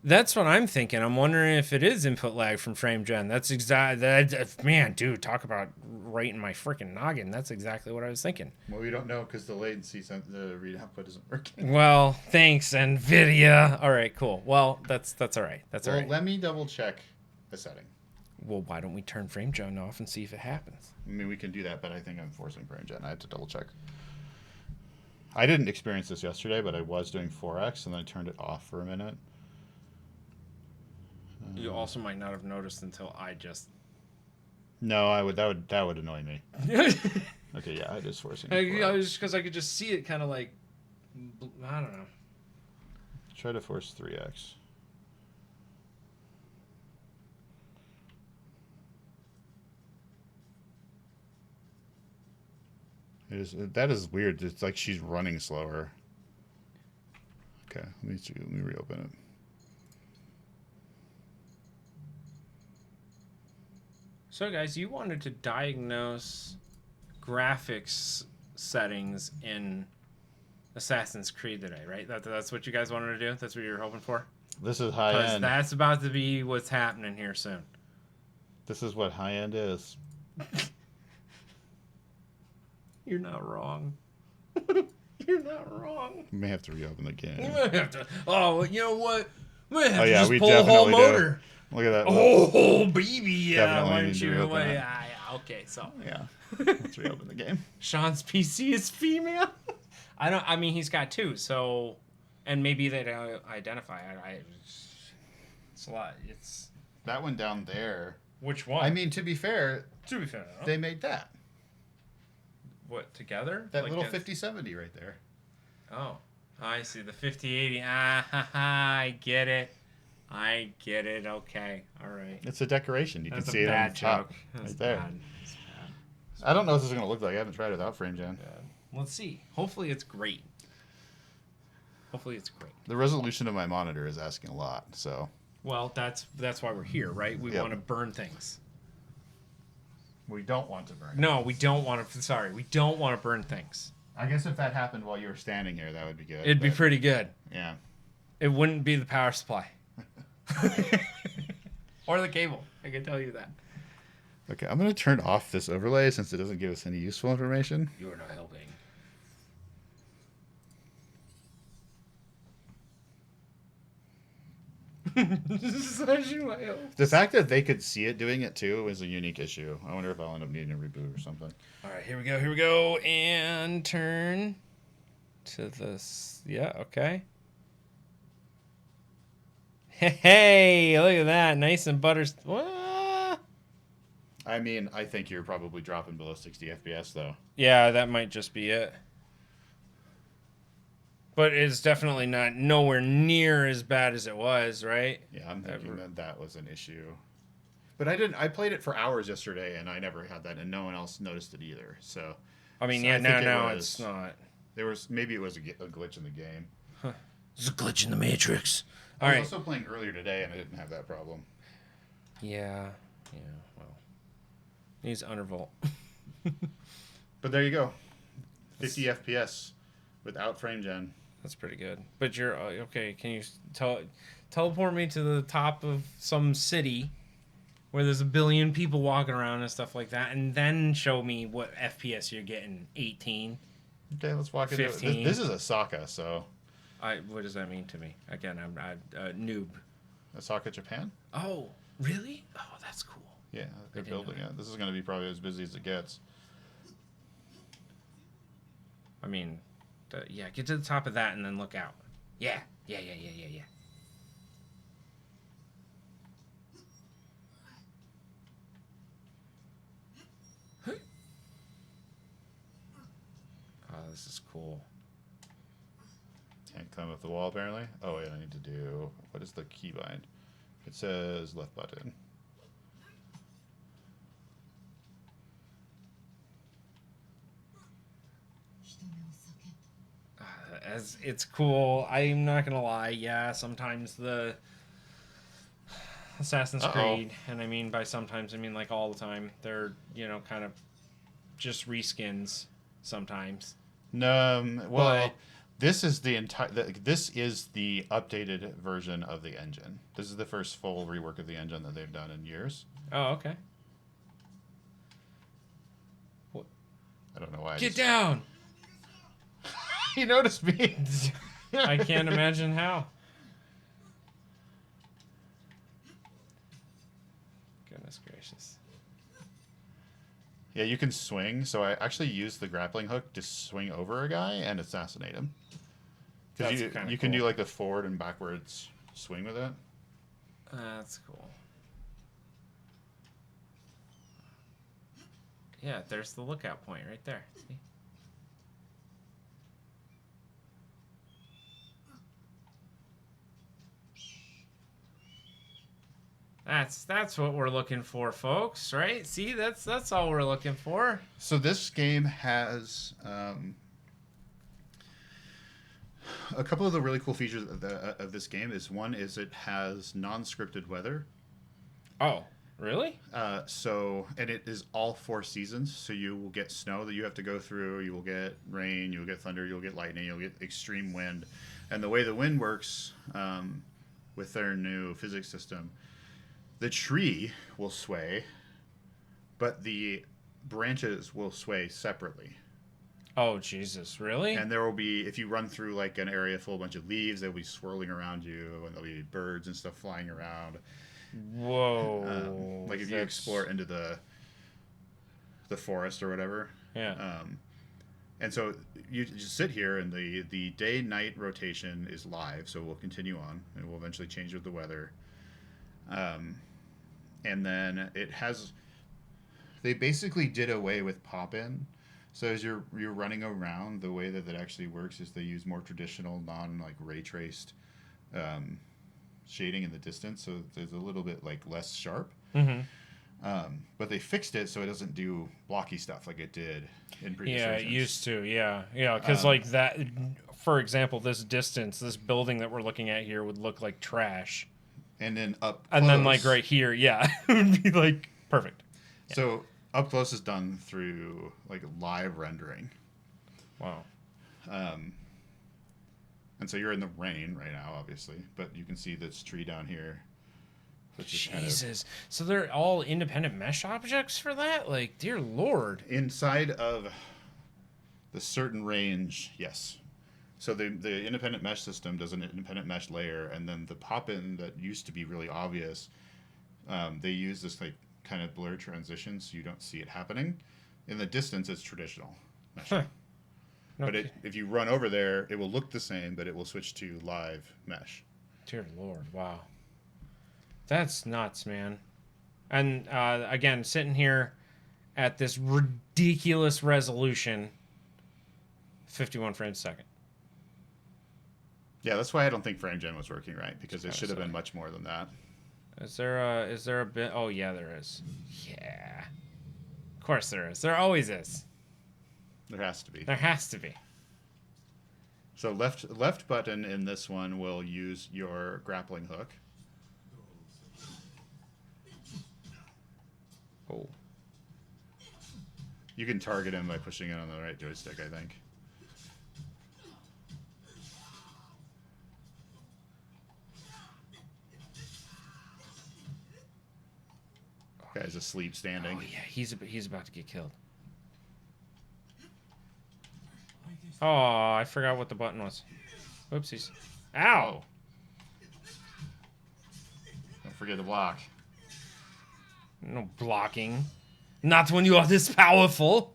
that's what I'm thinking. I'm wondering if it is input lag from frame gen. That's that man, dude, talk about right in my freaking noggin. That's exactly what I was thinking. Well, we don't know because the latency, the read output isn't working. Well, thanks, NVIDIA. All right, cool. Well, that's all right. That's all Well, right. let me double check the setting. Well, why don't we turn frame gen off and see if it happens? I mean, we can do that, but I think I'm forcing frame gen. I had to double check. I didn't experience this yesterday, but I was doing 4x, and then I turned it off for a minute. You also might not have noticed until I just. No, I would. That would annoy me. Okay, yeah, it is forcing. Just because I could just see it, kind of like, I don't know. Try to force 3x. That is weird. It's like she's running slower. Okay, let me reopen it. So, guys, you wanted to diagnose graphics settings in Assassin's Creed today, right? That's what you guys wanted to do? That's what you were hoping for? This is high Because end. that's about to be what's happening here soon. This is what high end is. You're not wrong. You're not wrong. We may have to reopen the game. We might have to. Oh, you know what? We might have Oh to yeah, just we pull a whole definitely motor. do. Look at that. Oh, baby, yeah. Definitely Why need don't to you? reopen it. Yeah, okay, so Yeah. Let's reopen the game. Sean's PC is female. I mean, he's got two, so, and maybe they don't identify. It's a lot. It's That one down there. which one? I mean, to be fair, to be fair, they made that. what together? That Like little it's- 5070 right there. Oh, I see the 5080. Ah, ha, ha, I get it. Okay, all right. It's a decoration. You That's can a see it on bad the top. joke. That's Right there. bad. That's bad. I don't know what this is going to look like. I haven't tried it without frame gen. Let's see. Hopefully it's great. The resolution of my monitor is asking a lot, so Well, that's why we're here, right? We Yep. want to burn things. we don't want to burn. No, we don't want to. Sorry, we don't want to burn things. I guess if that happened while you were standing here, that would be good. It'd be pretty good. Yeah. It wouldn't be the power supply. Or the cable. I can tell you that. Okay, I'm going to turn off this overlay since it doesn't give us any useful information. You are not helping. Slashing my health. The fact that they could see it doing it too is a unique issue. I wonder if I'll end up needing a reboot or something. All right, here we go. Here we go. And turn to this. Yeah, okay. Hey, look at that. Nice and butters. What? I mean, I think you're probably dropping below 60 FPS though. Yeah, that might just be it. But it's definitely not nowhere near as bad as it was, right? Yeah, I'm thinking that was an issue. But I played it for hours yesterday and I never had that and no one else noticed it either. So I mean, so yeah, I think now it's not. Maybe it was a glitch in the game. Huh. It's a glitch in the Matrix. I All was right. also playing earlier today and I didn't have that problem. Yeah, well. Needs undervolt. But there you go. 50 FPS without frame gen. That's pretty good. But you're okay. Can you teleport me to the top of some city where there's a billion people walking around and stuff like that, and then show me what FPS you're getting? 18. Okay, let's walk into it. 15. This is Osaka, so. What does that mean to me? Again, I'm a noob. Osaka, Japan? Oh, really? Oh, that's cool. Yeah, they're building it. This is going to be probably as busy as it gets. I mean, yeah, get to the top of that and then look out. Yeah. Oh, this is cool. Can't climb up the wall, apparently. Oh, wait, I need to do... What is the keybind? It says left button. As it's cool. I'm not gonna lie. Yeah, sometimes the Assassin's Creed, and I mean by sometimes I mean like all the time. They're kind of just reskins sometimes. No, well, this is the This is the updated version of the engine. This is the first full rework of the engine that they've done in years. Oh, okay. What? I don't know why. Get down. You noticed me. I can't imagine how. Goodness gracious. Yeah, you can swing. So I actually used the grappling hook to swing over a guy and assassinate him. Because you can do like the forward and backwards swing with it. That's cool. Yeah, there's the lookout point right there. See? That's what we're looking for, folks, right? See, that's all we're looking for. So this game has a couple of the really cool features of this game. One is it has non-scripted weather. Oh, really? And it is all 4 seasons. So you will get snow that you have to go through. You will get rain. You'll get thunder. You'll get lightning. You'll get extreme wind. And the way the wind works with their new physics system, the tree will sway, but the branches will sway separately. Oh, Jesus, really? And there will be, if you run through like an area full of a bunch of leaves, they'll be swirling around you, and there'll be birds and stuff flying around. Whoa. Like if you explore into the forest or whatever. Yeah. And so you just sit here, and the day-night rotation is live, so we'll continue on, and we'll eventually change with the weather. And then they basically did away with pop-in. So as you're running around, the way that actually works is they use more traditional, ray traced shading in the distance, so there's a little bit less sharp. Mm-hmm. But they fixed it so it doesn't do blocky stuff like it did in previous versions. versions. It used to, yeah. Because that, for example, this building that we're looking at here would look like trash. And then up close, and then right here, yeah, it would be perfect. Yeah. So up close is done through live rendering. Wow. And so you're in the rain right now, obviously, but you can see this tree down here. Which is kind of Jesus. So they're all independent mesh objects for that? Like, dear Lord. inside of the certain range, yes. So the independent mesh system does an independent mesh layer, and then the pop-in that used to be really obvious, they use this like kind of blur transition so you don't see it happening. In the distance, it's traditional meshing. Huh. But Okay. if you run over there, it will look the same, but it will switch to live mesh. Dear Lord. Wow. That's nuts, man. And again, sitting here at this ridiculous resolution, 51 frames a second. Yeah, that's why I don't think frame gen was working right, because it kinda should have been silly. much more than that. Is there a bit? Oh yeah, there is. Yeah, of course there is. There always is. There has to be. There has to be. So left button in this one will use your grappling hook. Oh, You can target him by pushing it on the right joystick, I think. Guy's asleep standing. oh yeah, he's about to get killed. Oh, I forgot what the button was. Oopsies. Ow! Don't forget to block. No blocking. Not when you are this powerful.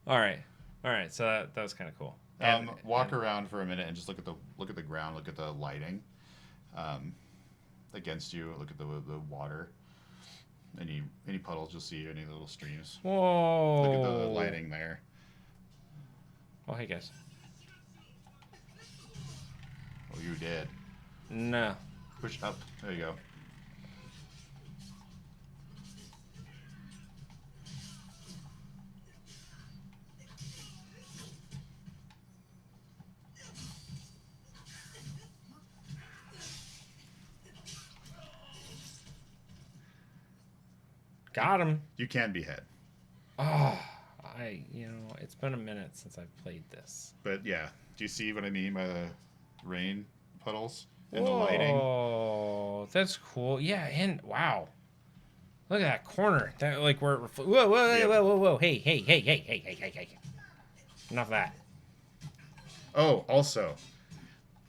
All right. So that was kind of cool. Walk around for a minute and just look at the ground. Look at the lighting against you. Look at the water. Any puddles you'll see. Any little streams. Whoa. Look at the lighting there. Oh, hey guys. Oh, you did. No. Push up. There you go. Got him. You can be hit. Oh, it's been a minute since I've played this. But yeah, do you see what I mean by the rain puddles and the lighting? Oh, that's cool. Yeah, and wow. Look at that corner. That like where it whoa. Hey. Enough of that. Oh, also,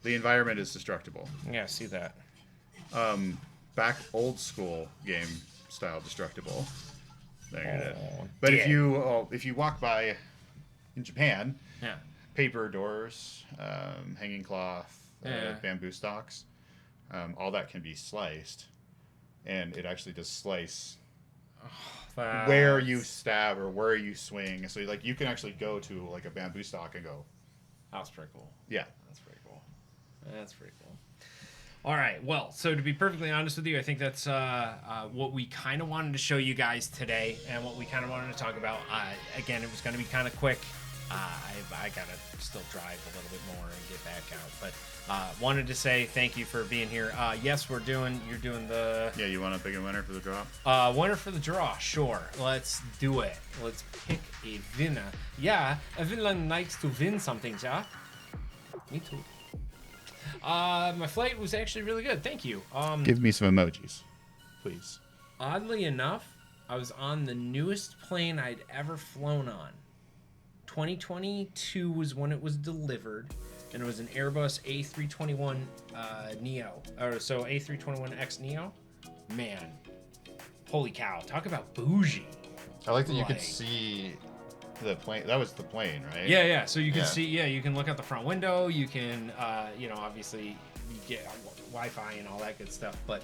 the environment is destructible. Yeah, see that. Back old school game style destructible. There it is. Oh, But damn. if you walk by in Japan, Yeah. paper doors, hanging cloth, Yeah. bamboo stalks, all that can be sliced, and it actually does slice where you stab or where you swing. So like you can actually go to like a bamboo stalk and go, That's pretty cool. yeah. That's pretty cool. That's pretty cool. All right. Well, so to be perfectly honest with you, I think that's what we kind of wanted to show you guys today, and what we kind of wanted to talk about. Again, it was going to be kind of quick. I gotta still drive a little bit more and get back out, but wanted to say thank you for being here. Yes, you're doing the Yeah, you want to pick a winner for the draw? winner for the draw. Sure, let's do it. Let's pick a winner. Yeah, everyone likes to win something, yeah. Me too. My flight was actually really good. Thank you. Give me some emojis, please. Oddly enough, I was on the newest plane I'd ever flown on. 2022 was when it was delivered, and it was an Airbus A321 Neo, or so A321X Neo. Man, holy cow! Talk about bougie. I like that you Like- could see the plane. That was the plane, right? Yeah. So you can Yeah. see, you can look out the front window. You can, obviously you get Wi-Fi and all that good stuff. But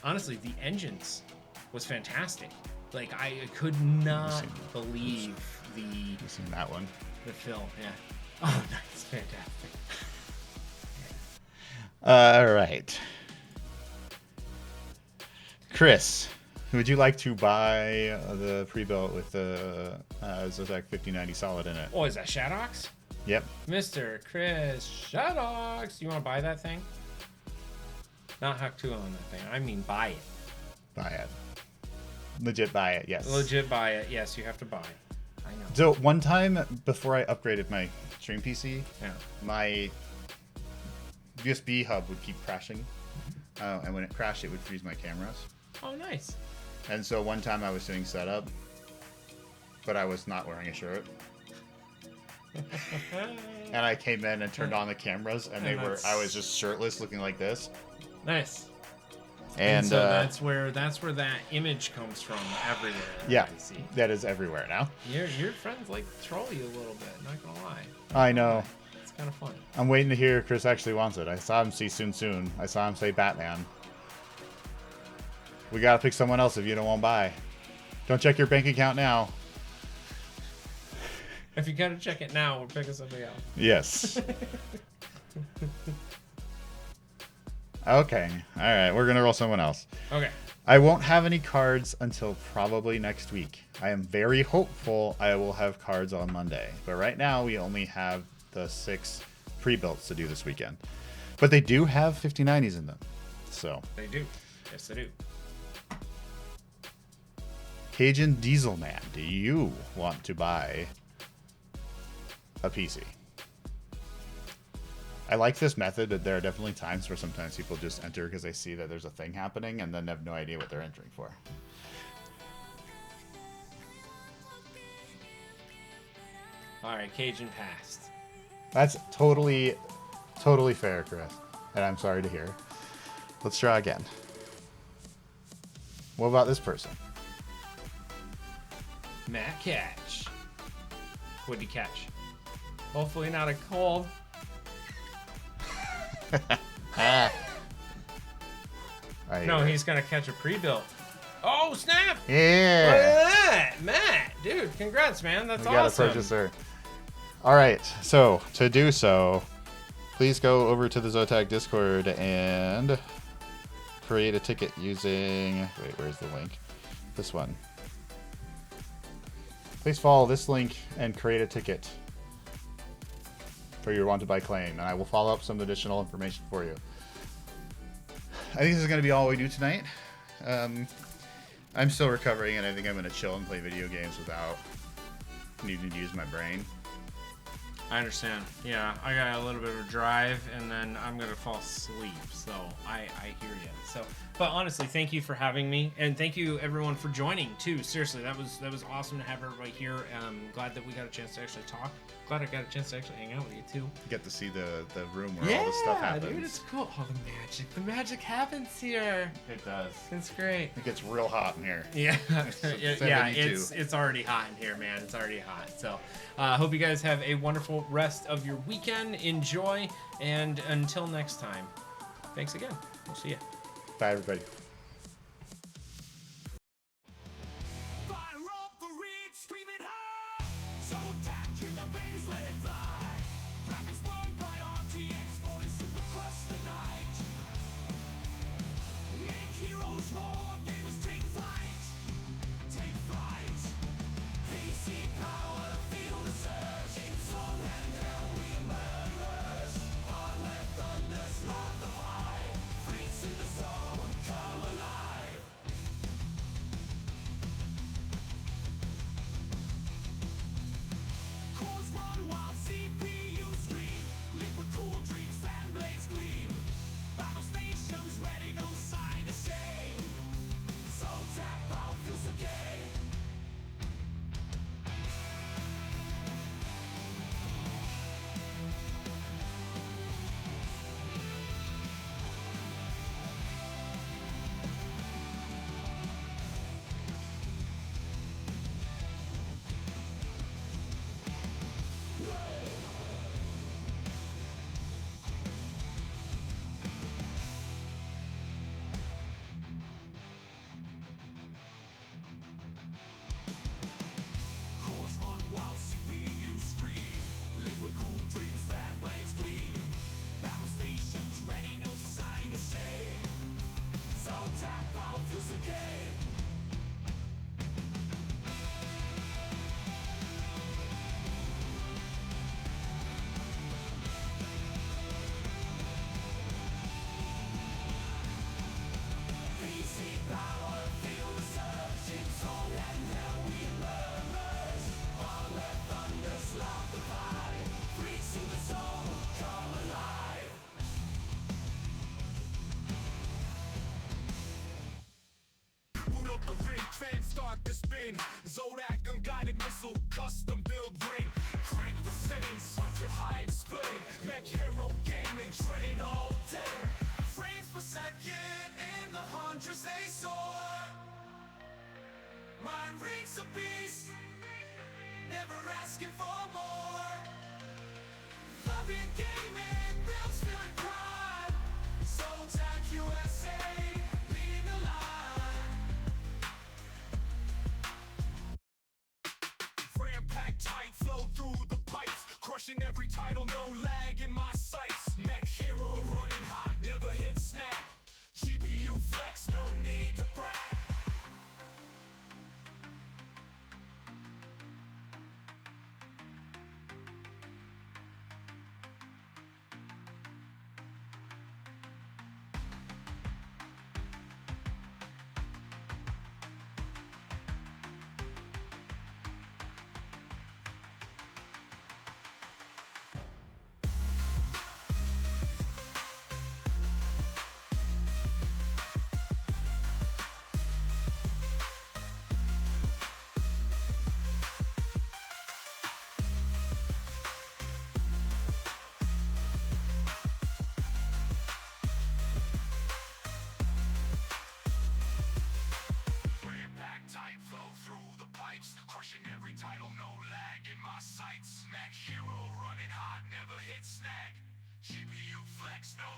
honestly, the engines was fantastic. Like I could not believe You've seen that one. the film. Yeah. Oh, nice, fantastic. All right. Chris, would you like to buy the pre-built with the ZOTAC 5090 solid in it? Oh, is that Shadox? Yep. Mr. Chris Shadox. You want to buy that thing? Not hack 2 on that thing. I mean, buy it. Buy it. Legit buy it, yes. Legit buy it. Yes, you have to buy. I know. So one time before I upgraded my stream PC, Yeah. my USB hub would keep crashing, and when it crashed, it would freeze my cameras. Oh, nice. And so one time I was doing setup, but I was not wearing a shirt. And I came in and turned on the cameras, and I was just shirtless, looking like this. Nice. And so that's where that image comes from everywhere. Yeah, I see. that is everywhere now. Your friends like to troll you a little bit. Not gonna lie. I know. It's kind of fun. I'm waiting to hear if Chris actually wants it. I saw him say soon. I saw him say Batman. We gotta pick someone else if you don't want to buy. Don't check your bank account now. If you gotta check it now, we're picking something else. Yes. Okay. All right. We're gonna roll someone else. Okay. I won't have any cards until probably next week. I am very hopeful I will have cards on Monday. But right now we only have the 6 pre-builts to do this weekend. But they do have 5090s in them. So They do. Yes, they do. Cajun Dieselman, do you want to buy a PC? I like this method, but there are definitely times where sometimes people just enter because they see that there's a thing happening and then have no idea what they're entering for. All right, Cajun passed. That's totally fair, Chris. And I'm sorry to hear. Let's try again. What about this person? Matt catch. What'd he catch? Hopefully not a cold. No, he's gonna catch a pre-built. Oh snap! Yeah. Look at that, Matt, dude. Congrats, man. That's We got awesome. a purchaser. All right. So to do so, please go over to the ZOTAC Discord and create a ticket using. Wait, where's the link? This one. Please follow this link and create a ticket for your want to buy claim, and I will follow up some additional information for you. I think this is going to be all we do tonight. I'm still recovering, and I think I'm going to chill and play video games without needing to use my brain. I understand. Yeah, I got a little bit of a drive, and then I'm gonna fall asleep. So I hear you. So, but honestly, thank you for having me, and thank you everyone for joining too. Seriously, that was awesome to have everybody here. Glad that we got a chance to actually talk. Glad I got a chance to actually hang out with you too. Get to see the room where all this stuff happens. Dude, it's cool. Oh, the magic happens here. It does. It's great. It gets real hot in here. Yeah, It's yeah, 72. it's already hot in here, man. It's already hot. So, hope you guys have a wonderful rest of your weekend. Enjoy, and until next time, thanks again. We'll see you. Bye, everybody. Fire up the ridge, screaming high. So attack in the base, let it fly. Graphics blown by RTX, falling super across the night. Make heroes roar, gamers take flight. Take flight. PC power, feel the surge. In song and hell we murderers. Hard left thunder, slot the high. Freaks in the soul, come alive. Cores run while CPU scream. Liquid cool dreams, fan blades gleam. Battle stations ready, no sign of shame. Fans start to spin. ZOTAC unguided missile, custom build ring. Crank the settings, 100 high explode. Mech hero gaming, train all day. Frames per second, in the hundreds they soar. Mind reads a beast, never asking for more. Loving gaming, builds feeling pride. ZOTAC USA, leading the line. Ram packed tight, flow through the pipes. Crushing every title, no lag in my sights. Mech hero running hot, never hit snap. GPU flex, no need to brag. Tight flow through the pipes, crushing every title, no lag in my sights. Mech hero running hot, never hit snag. GPU flex, no